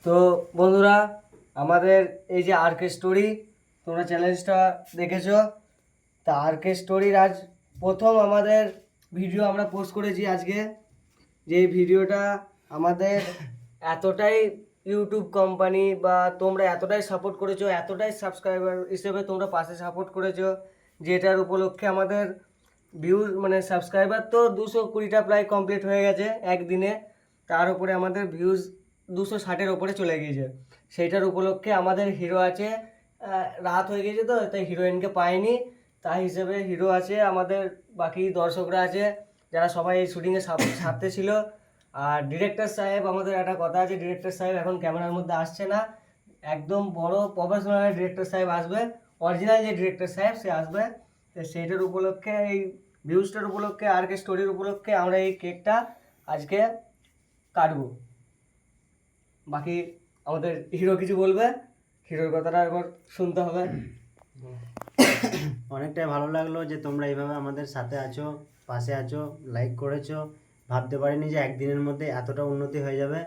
তো বন্ধুরা, আমাদের এই যে আরকে স্টোরি, তোমরা চ্যালেঞ্জটা দেখেছো। তা আরকে স্টোরির আজ প্রথম আমাদের ভিডিও আমরা পোস্ট করেছি আজকে। যে ভিডিওটা আমাদের এতটাই ইউটিউব কোম্পানি বা তোমরা এতটাই সাপোর্ট করেছো, এতটাই সাবস্ক্রাইবার হিসেবে তোমরা পাশে সাপোর্ট করেছো, যেটার উপলক্ষে আমাদের ভিউজ মানে সাবস্ক্রাইবার তো 220টা প্রায় কমপ্লিট হয়ে গেছে একদিনে। তার উপরে আমাদের ভিউজ 260-এর ওপরে চলে গিয়েছে। সেইটার উপলক্ষে আমাদের হিরো আছে। রাত হয়ে গেছে তো তাই হিরোইনকে পাইনি, তাই হিসেবে হিরো আছে, আমাদের বাকি দর্শকরা আছে যারা সবাই এই শুটিংয়ে সাথে ছিল। আর ডিরেক্টর সাহেব, আমাদের একটা কথা আছে, ডিরেক্টর সাহেব এখন ক্যামেরার মধ্যে আসছে না, একদম বড় প্রফেশনাল ডিরেক্টর সাহেব আসবে, অরিজিনাল যে ডিরেক্টর সাহেব সে আসবে। তো সেইটার উপলক্ষে, এই ভিউজটার উপলক্ষে, আরকে স্টোরির উপলক্ষে আমরা এই কেকটা আজকে কাটবো। বাকি আমাদের হিরো কিছু বলবে, হিরোর কথাটা একবার শুনতে হবে। অনেকটাই ভালো লাগলো যে তোমরা এইভাবে আমাদের সাথে আছো, পাশে আছো, লাইক করেছো। ভাবতে পারিনি যে একদিনের মধ্যে এতটা উন্নতি হয়ে যাবে।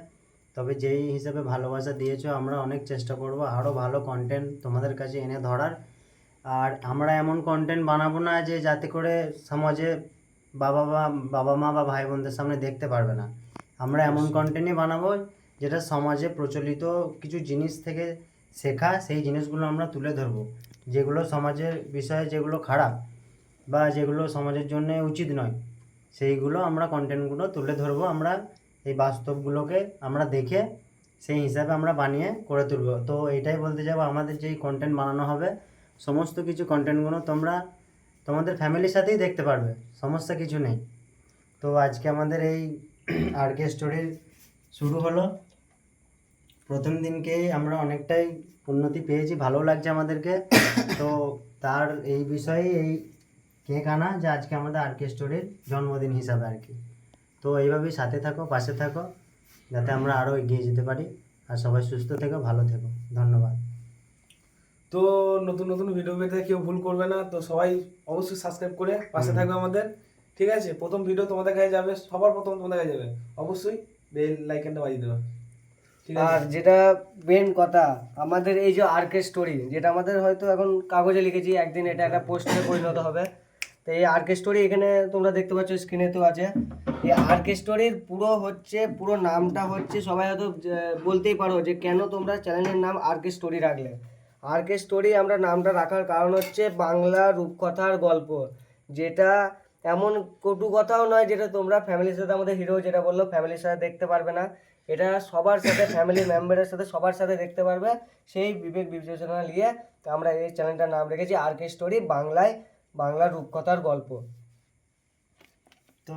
তবে যেই হিসাবে ভালোবাসা দিয়েছো, আমরা অনেক চেষ্টা করব আরও ভালো কন্টেন্ট তোমাদের কাছে এনে ধরার। আর আমরা এমন কন্টেন্ট বানাবো না যে যাতে করে সমাজে বাবা মা বা ভাই বোনদের সামনে দেখতে পারবে না। আমরা এমন কন্টেন্টই বানাবো যেটা সমাজে প্রচলিত কিছু জিনিস থেকে শেখা, সেই জিনিসগুলো আমরা তুলে ধরবো। যেগুলো সমাজের বিষয়ে যেগুলো খারাপ বা যেগুলো সমাজের জন্য উচিত নয়, সেইগুলো আমরা কন্টেন্টগুলো তুলে ধরবো। আমরা এই বাস্তবগুলোকে আমরা দেখে সেই হিসাবে আমরা বানিয়ে করে তুলব। তো এটাই বলতে যাবো, আমাদের যেই কন্টেন্ট বানানো হবে সমস্ত কিছু কন্টেন্টগুলো তোমরা তোমাদের ফ্যামিলির সাথেই দেখতে পারবে, সমস্যা কিছু নেই। তো আজকে আমাদের এই আরকে স্টোরির শুরু হলো। প্রথম দিনকেই আমরা অনেকটাই উন্নতি পেয়েছি, ভালো লাগছে আমাদেরকে। তো তার এই বিষয়ে এই কেক আনা যে আজকে আমাদের আরকে স্টোরির জন্মদিন হিসাবে আর কি। তো এইভাবেই সাথে থাকো, পাশে থাকো, যাতে আমরা আরও এগিয়ে যেতে পারি। আর সবাই সুস্থ থেকো, ভালো থেকো। ধন্যবাদ। তো নতুন নতুন ভিডিও পেতে কেউ ভুল করবে না, তো সবাই অবশ্যই সাবস্ক্রাইব করে পাশে থাকবে আমাদের। ঠিক আছে, প্রথম ভিডিও তোমাদের কাছে যাবে, সবার প্রথম তোমাদের কাছে যাবে, অবশ্যই বেল লাইকনটা বাজিয়ে দেবে। ঠিক আর আছে, যেটা মেন কথা, আমাদের এই যে আরকে স্টোরি, যেটা আমাদের হয়তো এখন কাগজে লিখেছি, একদিন এটা একটা পোস্টারে পরিণত হবে। তো এই আরকে স্টোরি এখানে তোমরা দেখতে পাচ্ছ, স্ক্রিনে তো আছে। এই আরকে স্টোরির পুরো নামটা হচ্ছে, সবাই হয়তো বলতেই পারো যে কেন তোমরা চ্যানেলের নাম আরকে স্টোরি রাখলে। আরকে স্টোরি আমরা নামটা রাখার কারণ হচ্ছে বাংলা রূপকথার গল্প, যেটা এমন কটু কথাও নয় যেটা তোমরা ফ্যামিলির সাথে, আমাদের হিরো যেটা বললো ফ্যামিলির সাথে দেখতে পারবে না, এটা সবার সাথে, ফ্যামিলি মেম্বারের সাথে সবার সাথে দেখতে পারবে। সেই বিবেক বিবেচনা নিয়ে আমরা এই চ্যানেলটার নাম রেখেছি আরকে স্টোরি, বাংলা রূপকথার গল্প। তো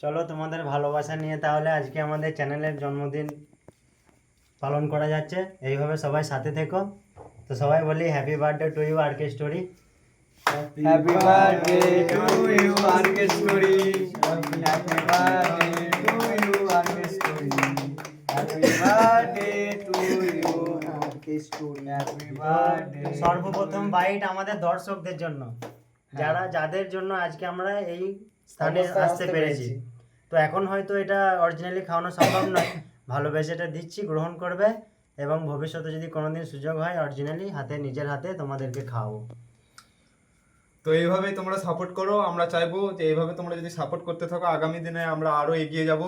চলো, তোমাদের ভালোবাসা নিয়ে তাহলে আজকে আমাদের চ্যানেলের জন্মদিন পালন করা যাচ্ছে। এইভাবে সবাই সাথে থেকো। তো সবাই বলি happy birthday to you RK story. Happy birthday to you RK story, happy birthday to you RK story, happy birthday to you RK story, happy birthday. সর্বপ্রথম বাইট আমাদের দর্শকদের জন্য, যাদের জন্য আজকে আমরা এই স্থানে আসতে পেরেছি। তো এখন হয়তো এটা অরিজিনালি খাওয়ানো সম্ভব নয়, ভালোবেসে এটা দিচ্ছি, গ্রহণ করবে। এবং ভবিষ্যতে যদি কোনোদিন সুযোগ হয় অরিজিনালি নিজের হাতে তোমাদেরকে খাওয়াবো। তো এইভাবেই তোমরা সাপোর্ট করো, আমরা চাইবো যে এইভাবে তোমরা যদি সাপোর্ট করতে থাকো আগামী দিনে আমরা আরও এগিয়ে যাব।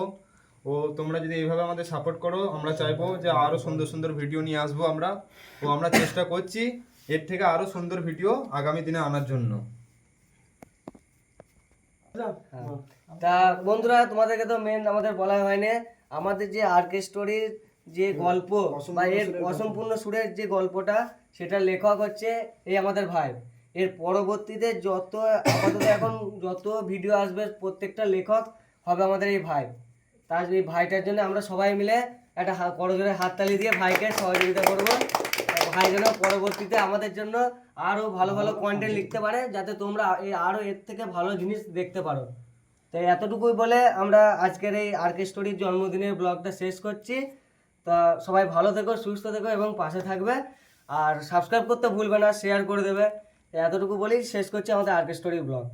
ও তোমরা যদি এইভাবে আমাদের সাপোর্ট করো, আমরা চাইবো যে আরও সুন্দর সুন্দর ভিডিও নিয়ে আসবো আমরা। ও আমরা চেষ্টা করছি এর থেকে আরও সুন্দর ভিডিও আগামী দিনে আনার জন্য। তা বন্ধুরা, তোমাদেরকে তো মেন আমাদের বলা হয়নি, আমাদের যে আরকে স্টোরির যে গল্প বা এর অসম্পূর্ণ সুরের যে গল্পটা, সেটা লেখক হচ্ছে এই আমাদের ভাই। এর পরবর্তীতে আপাতত এখন যত ভিডিও আসবে প্রত্যেকটা লেখক হবে আমাদের এই ভাই। তার এই ভাইটার জন্য আমরা সবাই মিলে একটা করজোড়ে হাততালি দিয়ে ভাইকে সহযোগিতা করবো। ভাই যেন পরবর্তীতে আমাদের জন্য আরও ভালো ভালো কন্টেন্ট লিখতে পারে, যাতে তোমরা আরও এর থেকে ভালো জিনিস দেখতে পারো। তাই এতটুকুই বলে আমরা আজকের এই আরকে স্টোরির জন্মদিনের ব্লগটা শেষ করছি। তা সবাই ভালো থেকো, সুস্থ থেকো এবং পাশে থাকবে। আর সাবস্ক্রাইব করতে ভুলবে না, শেয়ার করে দেবে। এতটুকু বলেই শেষ করছি আমাদের আরকে স্টোরির ব্লগ।